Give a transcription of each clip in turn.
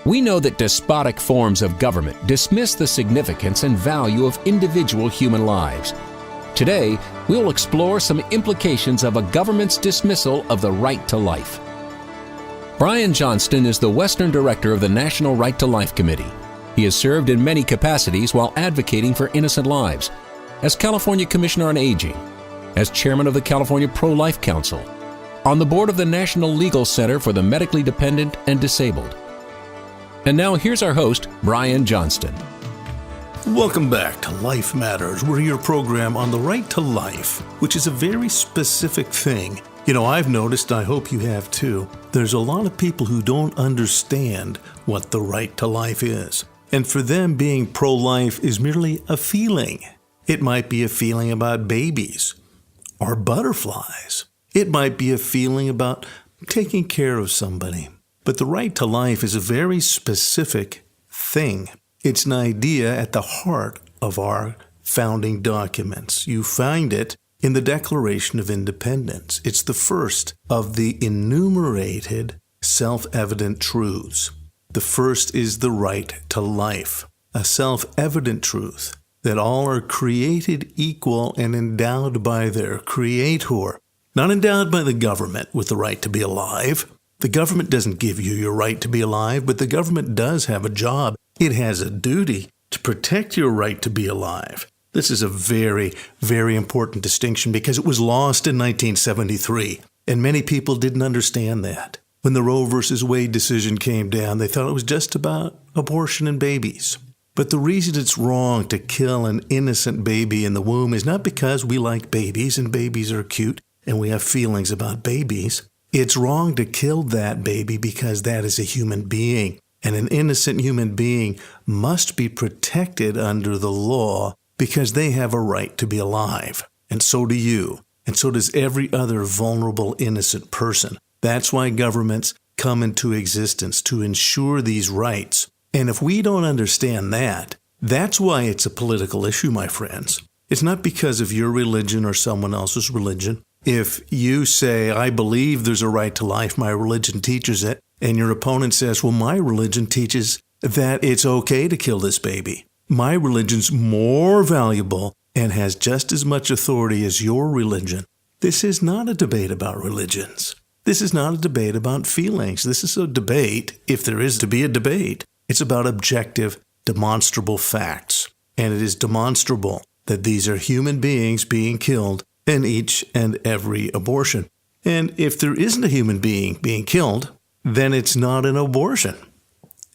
We know that despotic forms of government dismiss the significance and value of individual human lives. Today, we'll explore some implications of a government's dismissal of the right to life. Brian Johnston is the Western Director of the National Right to Life Committee. He has served in many capacities while advocating for innocent lives, as California Commissioner on Aging, as Chairman of the California Pro-Life Council, on the board of the National Legal Center for the Medically Dependent and Disabled. And now here's our host, Brian Johnston. Welcome back to Life Matters. We're your program on the right to life, which is a very specific thing. You know, I've noticed, I hope you have too, there's a lot of people who don't understand what the right to life is. And for them, being pro-life is merely a feeling. It might be a feeling about babies or butterflies. It might be a feeling about taking care of somebody. But the right to life is a very specific thing. It's an idea at the heart of our founding documents. You find it in the Declaration of Independence. It's the first of the enumerated self-evident truths. The first is the right to life, a self-evident truth that all are created equal and endowed by their Creator, not endowed by the government with the right to be alive. The government doesn't give you your right to be alive, but the government does have a job. It has a duty to protect your right to be alive. This is a very, very important distinction because it was lost in 1973, and many people didn't understand that. When the Roe v. Wade decision came down, they thought it was just about abortion and babies. But the reason it's wrong to kill an innocent baby in the womb is not because we like babies and babies are cute and we have feelings about babies. It's wrong to kill that baby because that is a human being, and an innocent human being must be protected under the law because they have a right to be alive, and so do you, and so does every other vulnerable innocent person. That's why governments come into existence, to ensure these rights. And if we don't understand that, that's why it's a political issue, my friends. It's not because of your religion or someone else's religion. If you say, I believe there's a right to life, my religion teaches it, and your opponent says, well, my religion teaches that it's okay to kill this baby. My religion's more valuable and has just as much authority as your religion. This is not a debate about religions. This is not a debate about feelings. This is a debate, if there is to be a debate. It's about objective, demonstrable facts. And it is demonstrable that these are human beings being killed in each and every abortion. And if there isn't a human being being killed, then it's not an abortion.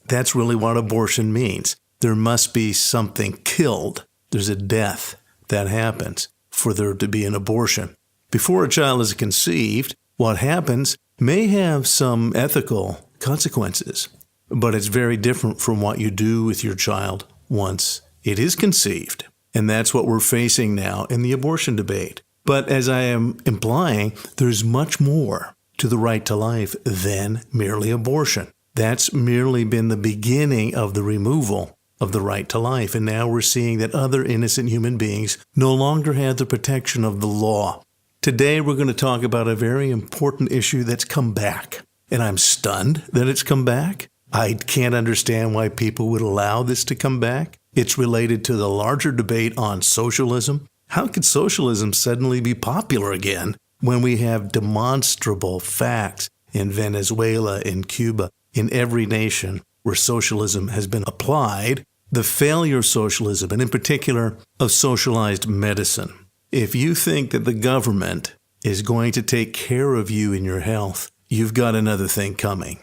That's really what abortion means. There must be something killed. There's a death that happens for there to be an abortion. Before a child is conceived, what happens may have some ethical consequences, but it's very different from what you do with your child once it is conceived. And that's what we're facing now in the abortion debate. But as I am implying, there's much more to the right to life than merely abortion. That's merely been the beginning of the removal of the right to life. And now we're seeing that other innocent human beings no longer have the protection of the law. Today, we're going to talk about a very important issue that's come back. And I'm stunned that it's come back. I can't understand why people would allow this to come back. It's related to the larger debate on socialism. How could socialism suddenly be popular again when we have demonstrable facts in Venezuela, in Cuba, in every nation where socialism has been applied, the failure of socialism, and in particular of socialized medicine? If you think that the government is going to take care of you in your health, you've got another thing coming.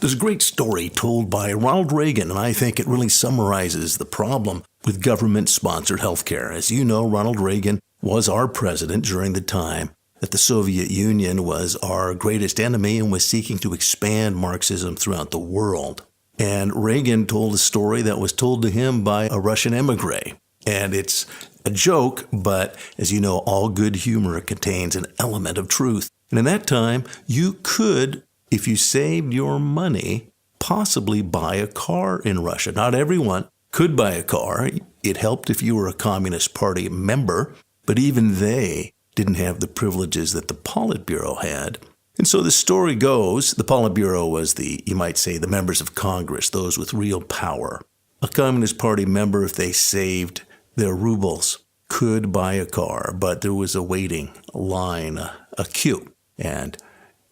There's a great story told by Ronald Reagan, and I think it really summarizes the problem with government-sponsored healthcare. As you know, Ronald Reagan was our president during the time that the Soviet Union was our greatest enemy and was seeking to expand Marxism throughout the world. And Reagan told a story that was told to him by a Russian emigre. And it's a joke, but as you know, all good humor contains an element of truth. And in that time, you could, if you saved your money, possibly buy a car in Russia. Not everyone could buy a car. It helped if you were a Communist Party member, but even they didn't have the privileges that the Politburo had. And so the story goes, the Politburo was you might say, the members of Congress, those with real power. A Communist Party member, if they saved their rubles, could buy a car, but there was a waiting line, a queue. And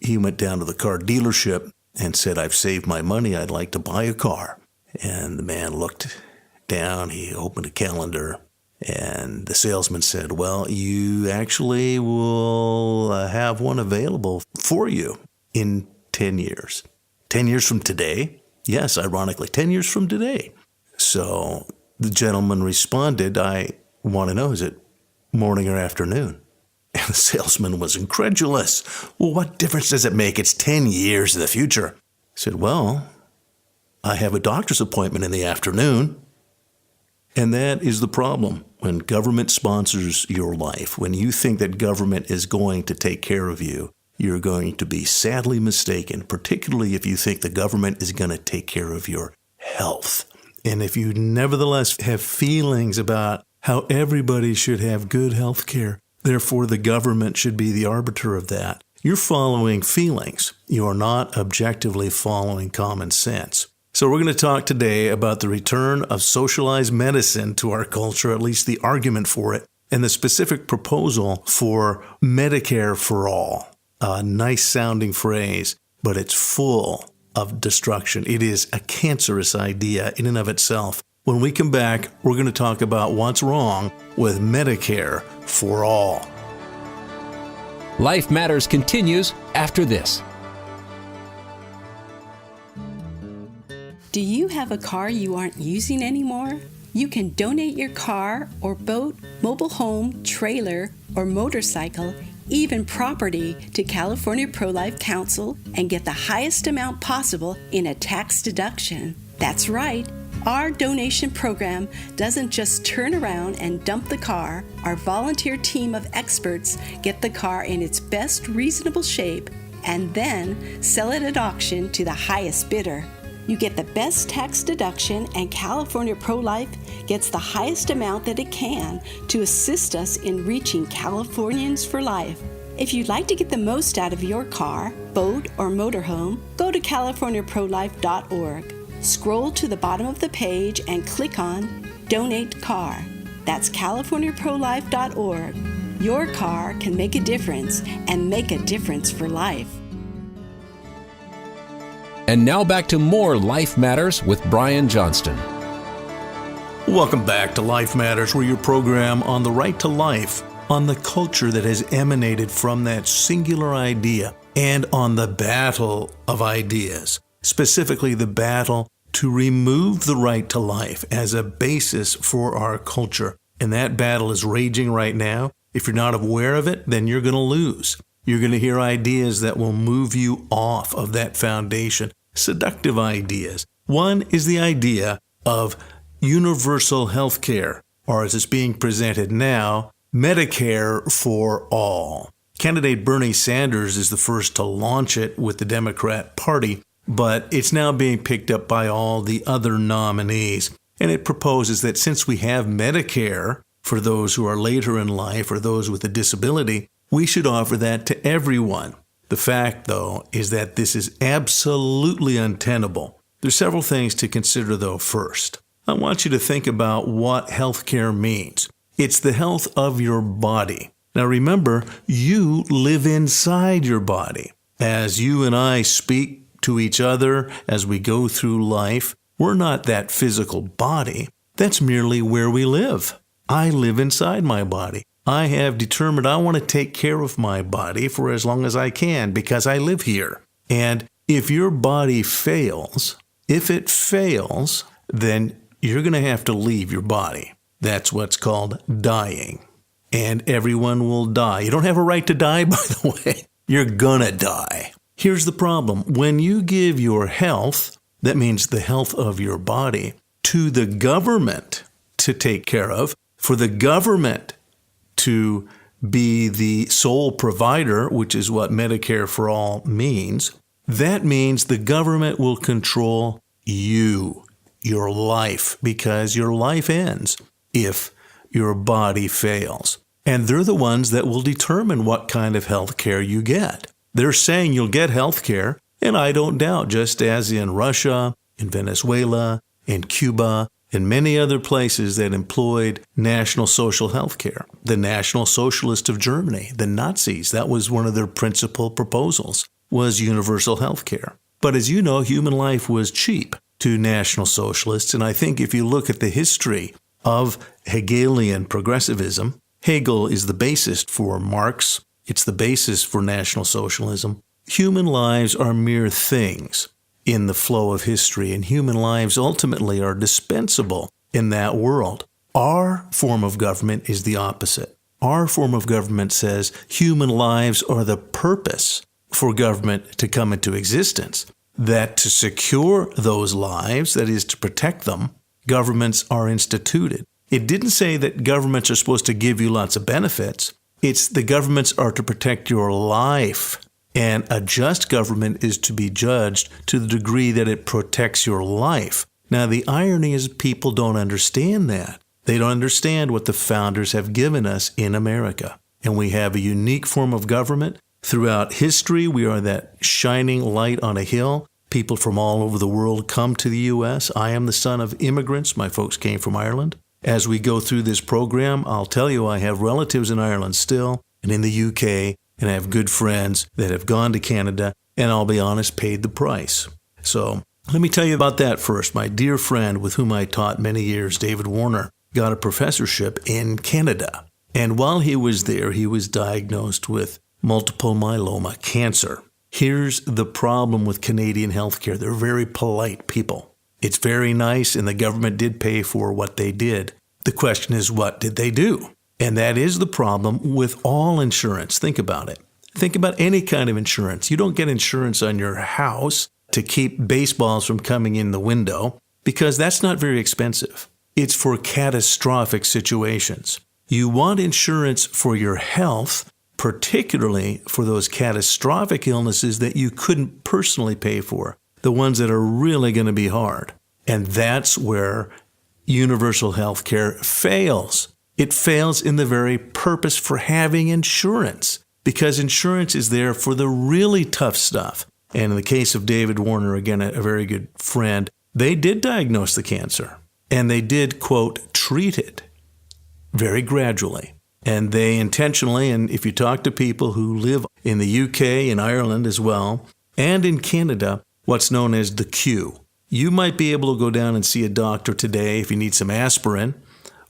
he went down to the car dealership and said, I've saved my money, I'd like to buy a car. And the man looked down, he opened a calendar, and the salesman said, well, you actually will have one available for you in 10 years. 10 years from today? Yes, ironically, 10 years from today. So the gentleman responded, I want to know, is it morning or afternoon? And the salesman was incredulous. Well, what difference does it make? It's 10 years in the future. I said, well, I have a doctor's appointment in the afternoon. And that is the problem. When government sponsors your life, when you think that government is going to take care of you, you're going to be sadly mistaken, particularly if you think the government is going to take care of your health. And if you nevertheless have feelings about how everybody should have good health care, therefore the government should be the arbiter of that, you're following feelings. You are not objectively following common sense. So we're going to talk today about the return of socialized medicine to our culture, at least the argument for it, and the specific proposal for Medicare for all. A nice sounding phrase, but it's full of destruction. It is a cancerous idea in and of itself. When we come back, we're going to talk about what's wrong with Medicare for all. Life Matters continues after this. Do you have a car you aren't using anymore? You can donate your car or boat, mobile home, trailer, or motorcycle, even property, to California Pro-Life Council and get the highest amount possible in a tax deduction. That's right. Our donation program doesn't just turn around and dump the car. Our volunteer team of experts get the car in its best reasonable shape and then sell it at auction to the highest bidder. You get the best tax deduction, and California Pro-Life gets the highest amount that it can to assist us in reaching Californians for life. If you'd like to get the most out of your car, boat, or motorhome, go to CaliforniaProLife.org. Scroll to the bottom of the page and click on Donate Car. That's CaliforniaProLife.org. Your car can make a difference, and make a difference for life. And now back to more Life Matters with Brian Johnston. Welcome back to Life Matters, where your program on the right to life, on the culture that has emanated from that singular idea, and on the battle of ideas, specifically the battle to remove the right to life as a basis for our culture. And that battle is raging right now. If you're not aware of it, then you're going to lose. You're going to hear ideas that will move you off of that foundation, seductive ideas. One is the idea of universal health care, or as it's being presented now, Medicare for all. Candidate Bernie Sanders is the first to launch it with the Democrat Party, but it's now being picked up by all the other nominees. And it proposes that since we have Medicare for those who are later in life or those with a disability, we should offer that to everyone. The fact, though, is that this is absolutely untenable. There's several things to consider, though, first. I want you to think about what healthcare means. It's the health of your body. Now remember, you live inside your body. As you and I speak to each other as we go through life, we're not that physical body. That's merely where we live. I live inside my body. I have determined I want to take care of my body for as long as I can because I live here. And if your body fails, if it fails, then you're going to have to leave your body. That's what's called dying. And everyone will die. You don't have a right to die, by the way. You're going to die. Here's the problem. When you give your health, that means the health of your body, to the government to take care of, for the government to be the sole provider, which is what Medicare for all means, that means the government will control you, your life, because your life ends if your body fails. And they're the ones that will determine what kind of health care you get. They're saying you'll get health care, and I don't doubt, just as in Russia, in Venezuela, in Cuba, and many other places that employed national social health care. The National Socialists of Germany, the Nazis, that was one of their principal proposals, was universal health care. But as you know, human life was cheap to National Socialists, and I think if you look at the history of Hegelian progressivism, Hegel is the basis for Marx. It's the basis for National Socialism. Human lives are mere things in the flow of history, and human lives ultimately are dispensable in that world. Our form of government is the opposite. Our form of government says human lives are the purpose for government to come into existence, that to secure those lives, that is to protect them, governments are instituted. It didn't say that governments are supposed to give you lots of benefits. It's the governments are to protect your life. And a just government is to be judged to the degree that it protects your life. Now, the irony is people don't understand that. They don't understand what the founders have given us in America. And we have a unique form of government. Throughout history, we are that shining light on a hill. People from all over the world come to the U.S. I am the son of immigrants. My folks came from Ireland. As we go through this program, I'll tell you I have relatives in Ireland still and in the UK, and I have good friends that have gone to Canada, and I'll be honest, paid the price. So let me tell you about that first. My dear friend with whom I taught many years, David Warner, got a professorship in Canada. And while he was there, he was diagnosed with multiple myeloma, cancer. Here's the problem with Canadian healthcare. They're very polite people. It's very nice, and the government did pay for what they did. The question is, what did they do? And that is the problem with all insurance. Think about it. Think about any kind of insurance. You don't get insurance on your house to keep baseballs from coming in the window because that's not very expensive. It's for catastrophic situations. You want insurance for your health, particularly for those catastrophic illnesses that you couldn't personally pay for, the ones that are really going to be hard. And that's where universal health care fails. It fails in the very purpose for having insurance, because insurance is there for the really tough stuff. And in the case of David Warner, again, a very good friend, they did diagnose the cancer, and they did, quote, treat it very gradually. And they intentionally, and if you talk to people who live in the UK and Ireland as well, and in Canada, what's known as the queue. You might be able to go down and see a doctor today if you need some aspirin,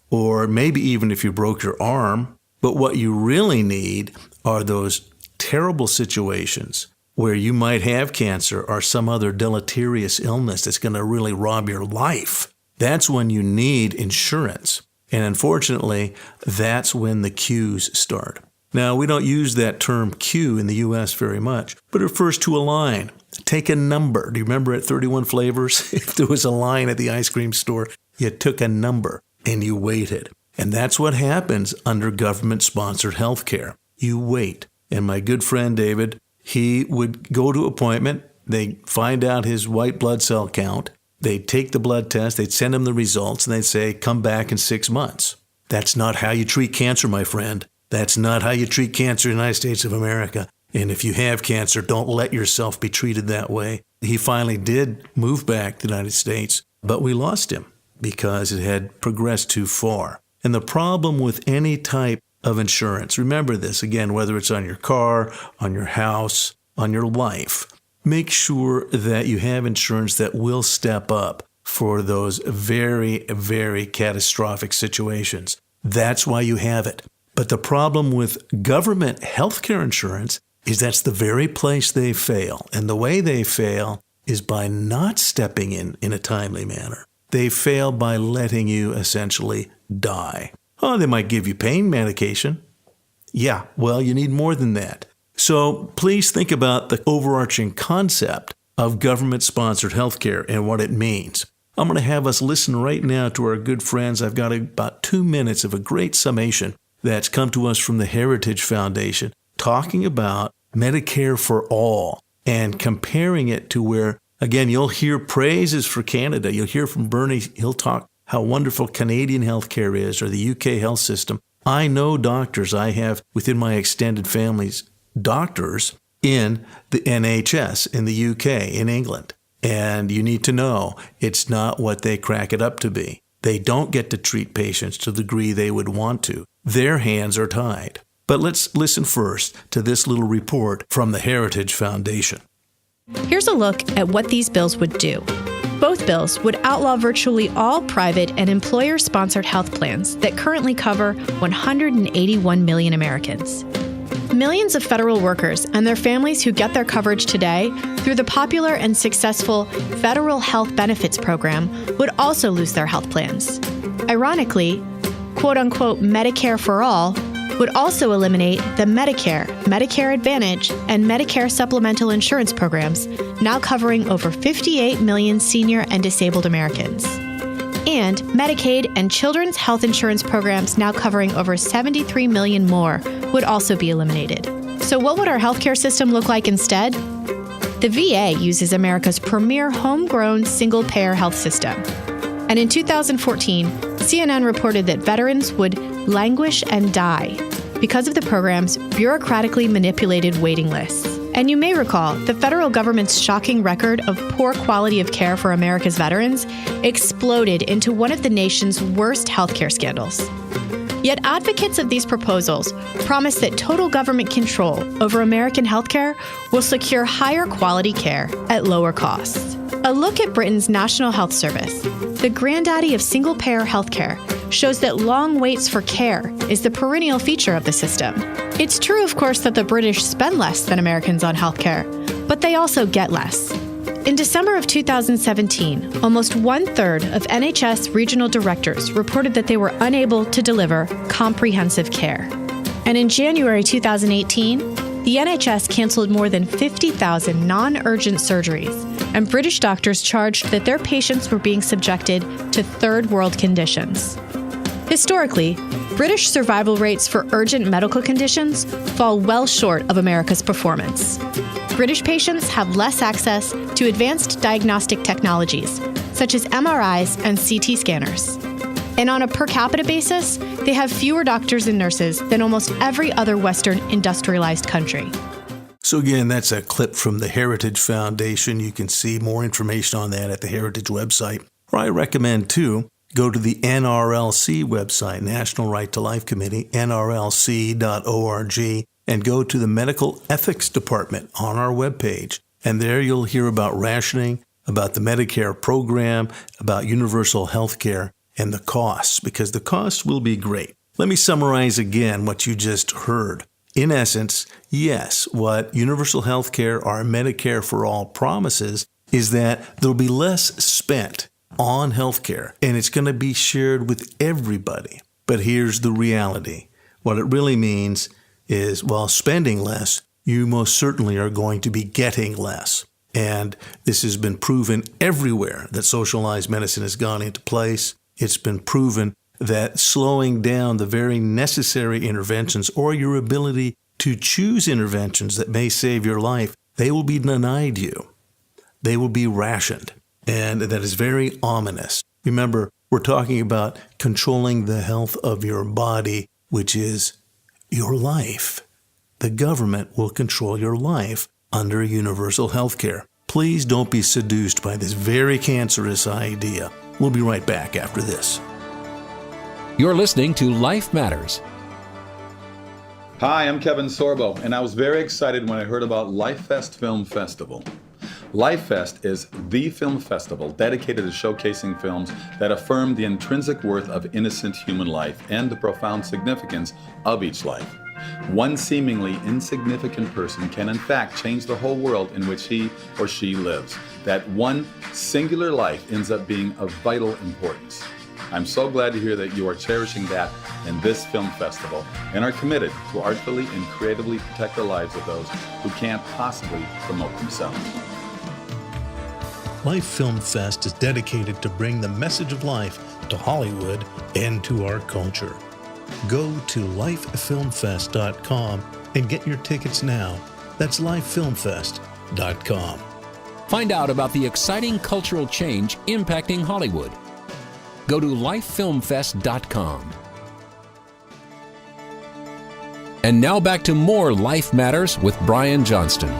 or maybe even if you broke your arm. But what you really need are those terrible situations where you might have cancer or some other deleterious illness that's going to really rob your life. That's when you need insurance. And unfortunately, that's when the queues start. Now, we don't use that term queue in the U.S. very much, but it refers to a line. Take a number. Do you remember at 31 Flavors? If there was a line at the ice cream store, you took a number and you waited. And that's what happens under government-sponsored health care. You wait. And my good friend David, he would go to an appointment. They'd find out his white blood cell count. They'd take the blood test. They'd send him the results, and they'd say, come back in 6 months. That's not how you treat cancer, my friend. That's not how you treat cancer in the United States of America. And if you have cancer, don't let yourself be treated that way. He finally did move back to the United States, but we lost him because it had progressed too far. And the problem with any type of insurance, remember this, again, whether it's on your car, on your house, on your life, make sure that you have insurance that will step up for those very, very catastrophic situations. That's why you have it. But the problem with government healthcare insurance is that's the very place they fail. And the way they fail is by not stepping in a timely manner. They fail by letting you essentially die. Oh, they might give you pain medication. Yeah, well, you need more than that. So please think about the overarching concept of government-sponsored healthcare and what it means. I'm going to have us listen right now to our good friends. I've got about 2 minutes of a great summation that's come to us from the Heritage Foundation, talking about Medicare for all and comparing it to where, again, you'll hear praises for Canada. You'll hear from Bernie. He'll talk how wonderful Canadian healthcare is, or the UK health system. I know doctors. I have within my extended families doctors in the NHS in the UK, in England. And you need to know it's not what they crack it up to be. They don't get to treat patients to the degree they would want to. Their hands are tied. But let's listen first to this little report from the Heritage Foundation. Here's a look at what these bills would do. Both bills would outlaw virtually all private and employer-sponsored health plans that currently cover 181 million Americans. Millions of federal workers and their families who get their coverage today through the popular and successful Federal Health Benefits Program would also lose their health plans. Ironically, quote-unquote Medicare for all would also eliminate the Medicare, Medicare Advantage, and Medicare supplemental insurance programs now covering over 58 million senior and disabled Americans. And Medicaid and children's health insurance programs now covering over 73 million more would also be eliminated. So what would our healthcare system look like instead? The VA uses America's premier homegrown single-payer health system. And in 2014, CNN reported that veterans would languish and die because of the program's bureaucratically manipulated waiting lists. And you may recall the federal government's shocking record of poor quality of care for America's veterans exploded into one of the nation's worst healthcare scandals. Yet advocates of these proposals promise that total government control over American healthcare will secure higher quality care at lower costs. A look at Britain's National Health Service, the granddaddy of single-payer healthcare, shows that long waits for care is the perennial feature of the system. It's true, of course, that the British spend less than Americans on healthcare, but they also get less. In December of 2017, almost 1/3 of NHS regional directors reported that they were unable to deliver comprehensive care. And in January 2018, the NHS canceled more than 50,000 non-urgent surgeries, and British doctors charged that their patients were being subjected to third-world conditions. Historically, British survival rates for urgent medical conditions fall well short of America's performance. British patients have less access to advanced diagnostic technologies, such as MRIs and CT scanners. And on a per capita basis, they have fewer doctors and nurses than almost every other Western industrialized country. So again, that's a clip from the Heritage Foundation. You can see more information on that at the Heritage website. Or I recommend, too, go to the NRLC website, National Right to Life Committee, nrlc.org, and go to the Medical Ethics Department on our webpage. And there you'll hear about rationing, about the Medicare program, about universal health care, and the costs, because the costs will be great. Let me summarize again what you just heard. In essence, yes, what universal health care or Medicare for all promises is that there'll be less spent on health care, and it's going to be shared with everybody. But here's the reality. What it really means is, while spending less, you most certainly are going to be getting less. And this has been proven everywhere that socialized medicine has gone into place. It's been proven that slowing down the very necessary interventions or your ability to choose interventions that may save your life, they will be denied you. They will be rationed. And that is very ominous. Remember, we're talking about controlling the health of your body, which is your life. The government will control your life under universal health care. Please don't be seduced by this very cancerous idea. We'll be right back after this. You're listening to Life Matters. Hi, I'm Kevin Sorbo, and I was very excited when I heard about LifeFest Film Festival. LifeFest is the film festival dedicated to showcasing films that affirm the intrinsic worth of innocent human life and the profound significance of each life. One seemingly insignificant person can in fact change the whole world in which he or she lives. That one singular life ends up being of vital importance. I'm so glad to hear that you are cherishing that in this film festival and are committed to artfully and creatively protect the lives of those who can't possibly promote themselves. Life Film Fest is dedicated to bring the message of life to Hollywood and to our culture. Go to lifefilmfest.com and get your tickets now. That's lifefilmfest.com. Find out about the exciting cultural change impacting Hollywood. Go to lifefilmfest.com. And now back to more Life Matters with Brian Johnston.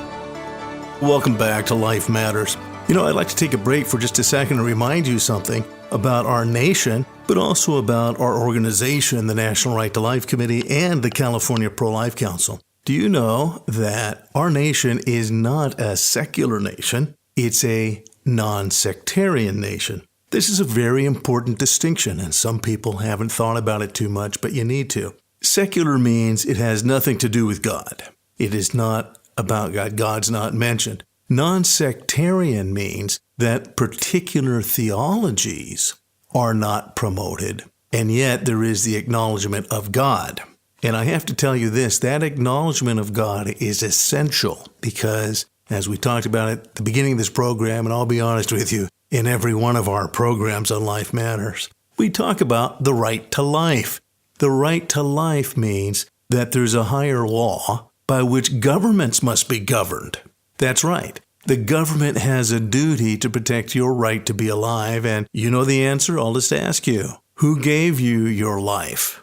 Welcome back to Life Matters. I'd like to take a break for just a second and remind you something about our nation, but also about our organization, the National Right to Life Committee and the California Pro-Life Council. Do you know that our nation is not a secular nation? It's a non-sectarian nation. This is a very important distinction, and some people haven't thought about it too much, but you need to. Secular means it has nothing to do with God. It is not about God. God's not mentioned. Non-sectarian means that particular theologies are not promoted, and yet there is the acknowledgement of God. And I have to tell you this, that acknowledgement of God is essential because, as we talked about at the beginning of this program, and I'll be honest with you, in every one of our programs on Life Matters, we talk about the right to life. The right to life means that there's a higher law by which governments must be governed. That's right. The government has a duty to protect your right to be alive, and you know the answer. I'll just ask you, who gave you your life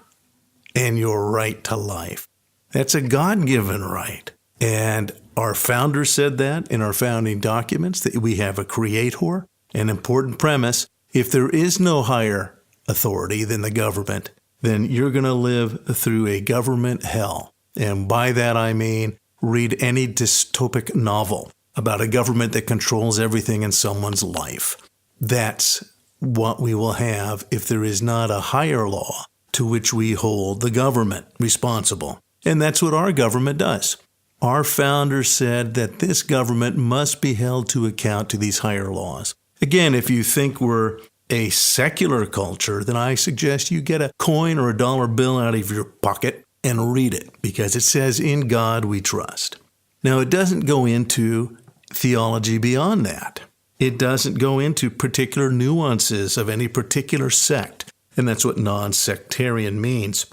and your right to life? That's a God-given right. And our founders said that in our founding documents, that we have a creator. An important premise, if there is no higher authority than the government, then you're going to live through a government hell. And by that I mean, read any dystopic novel about a government that controls everything in someone's life. That's what we will have if there is not a higher law to which we hold the government responsible. And that's what our government does. Our founders said that this government must be held to account to these higher laws. Again, if you think we're a secular culture, then I suggest you get a coin or a dollar bill out of your pocket and read it, because it says, "In God we trust." Now, it doesn't go into theology beyond that. It doesn't go into particular nuances of any particular sect, and that's what non-sectarian means.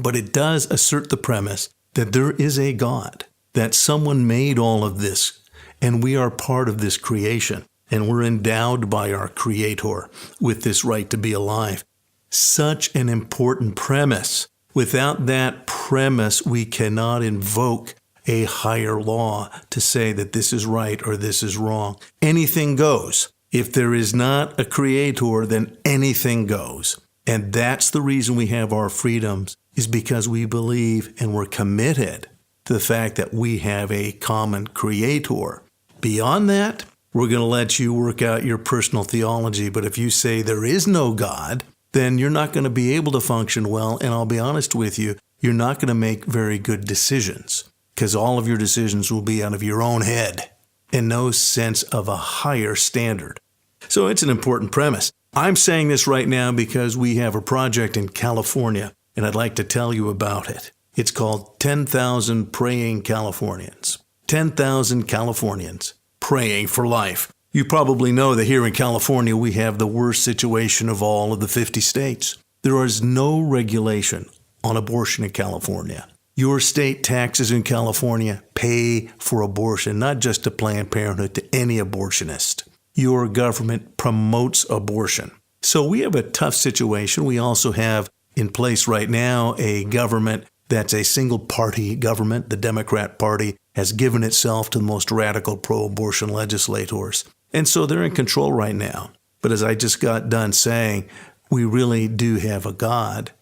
But it does assert the premise that there is a God, that someone made all of this, and we are part of this creation, and we're endowed by our Creator with this right to be alive. Such an important premise. Without that premise, we cannot invoke a higher law to say that this is right or this is wrong. Anything goes. If there is not a creator, then anything goes. And that's the reason we have our freedoms, is because we believe and we're committed to the fact that we have a common creator. Beyond that, we're going to let you work out your personal theology. But if you say there is no God, then you're not going to be able to function well. And I'll be honest with you, you're not going to make very good decisions, because all of your decisions will be out of your own head and no sense of a higher standard. So it's an important premise. I'm saying this right now because we have a project in California, and I'd like to tell you about it. It's called 10,000 Praying Californians. 10,000 Californians praying for life. You probably know that here in California, we have the worst situation of all of the 50 states. There is no regulation on abortion in California. Your state taxes in California pay for abortion, not just to Planned Parenthood, to any abortionist. Your government promotes abortion. So we have a tough situation. We also have in place right now a government that's a single-party government. The Democrat Party has given itself to the most radical pro-abortion legislators. And so they're in control right now. But as I just got done saying, we really do have a God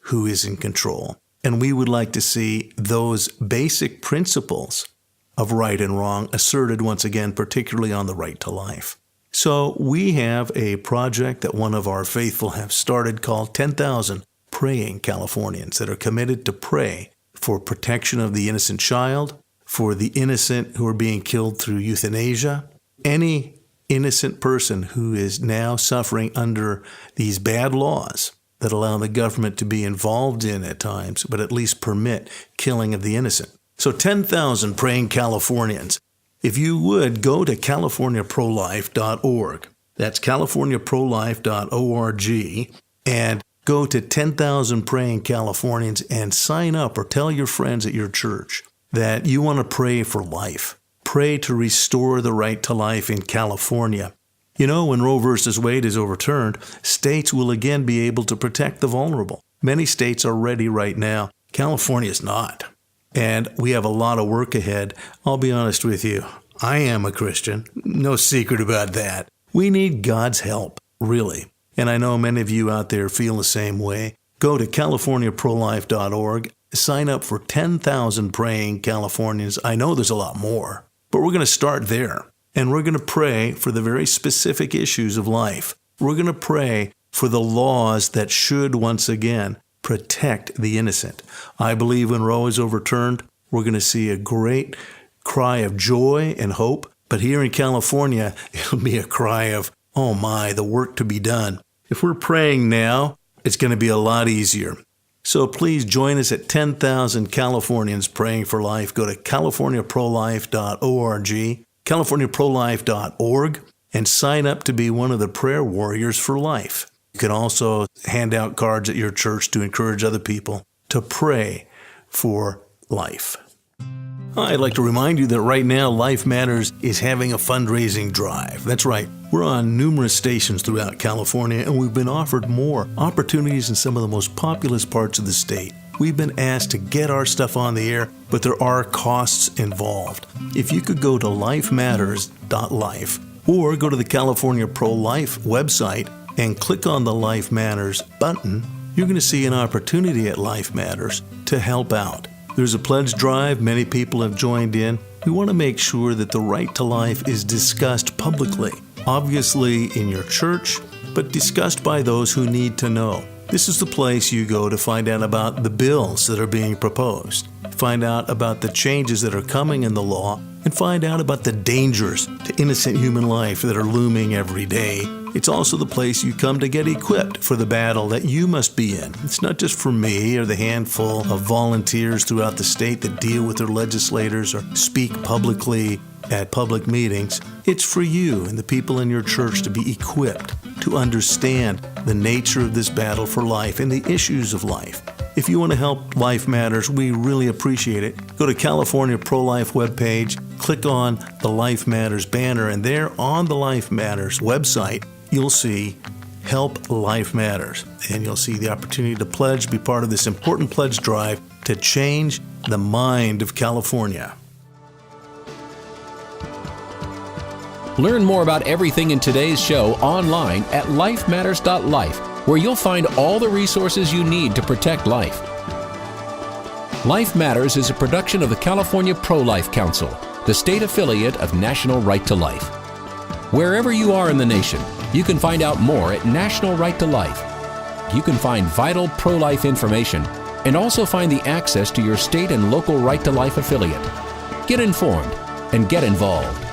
who is in control. And we would like to see those basic principles of right and wrong asserted once again, particularly on the right to life. So we have a project that one of our faithful have started called 10,000 Praying Californians that are committed to pray for protection of the innocent child, for the innocent who are being killed through euthanasia, any innocent person who is now suffering under these bad laws that allow the government to be involved in at times, but at least permit killing of the innocent. So 10,000 Praying Californians. If you would, go to CaliforniaProlife.org. That's CaliforniaProlife.org, and go to 10,000 Praying Californians and sign up or tell your friends at your church that you want to pray for life. Pray to restore the right to life in California. You know, when Roe versus Wade is overturned, states will again be able to protect the vulnerable. Many states are ready right now. California is not. and we have a lot of work ahead. I'll be honest with you. I am a Christian. No secret about that. We need God's help, really. And I know many of you out there feel the same way. Go to CaliforniaProLife.org. Sign up for 10,000 praying Californians. I know there's a lot more, but we're going to start there. And we're going to pray for the very specific issues of life. We're going to pray for the laws that should, once again, protect the innocent. I believe when Roe is overturned, we're going to see a great cry of joy and hope. But here in California, it'll be a cry of, oh my, the work to be done. If we're praying now, it's going to be a lot easier. So please join us at 10,000 Californians praying for life. Go to CaliforniaProLife.org, CaliforniaProLife.org, and sign up to be one of the prayer warriors for life. You can also hand out cards at your church to encourage other people to pray for life. I'd like to remind you that right now Life Matters is having a fundraising drive. That's right. We're on numerous stations throughout California, and we've been offered more opportunities in some of the most populous parts of the state. We've been asked to get our stuff on the air, but there are costs involved. If you could go to lifematters.life or go to the California Pro-Life website and click on the Life Matters button, you're going to see an opportunity at Life Matters to help out. There's a pledge drive. Many people have joined in. We want to make sure that the right to life is discussed publicly, obviously in your church, but discussed by those who need to know. This is the place you go to find out about the bills that are being proposed, find out about the changes that are coming in the law, and find out about the dangers to innocent human life that are looming every day. It's also the place you come to get equipped for the battle that you must be in. It's not just for me or the handful of volunteers throughout the state that deal with their legislators or speak publicly at public meetings. It's for you and the people in your church to be equipped to understand the nature of this battle for life and the issues of life. If you want to help Life Matters, we really appreciate it. Go to California Pro-Life webpage, click on the Life Matters banner, and there on the Life Matters website, you'll see Help Life Matters, and you'll see the opportunity to pledge, be part of this important pledge drive to change the mind of California. Learn more about everything in today's show online at lifematters.life, where you'll find all the resources you need to protect life. Life Matters is a production of the California Pro-Life Council, the state affiliate of National Right to Life. Wherever you are in the nation, you can find out more at National Right to Life. You can find vital pro-life information and also find the access to your state and local Right to Life affiliate. Get informed and get involved.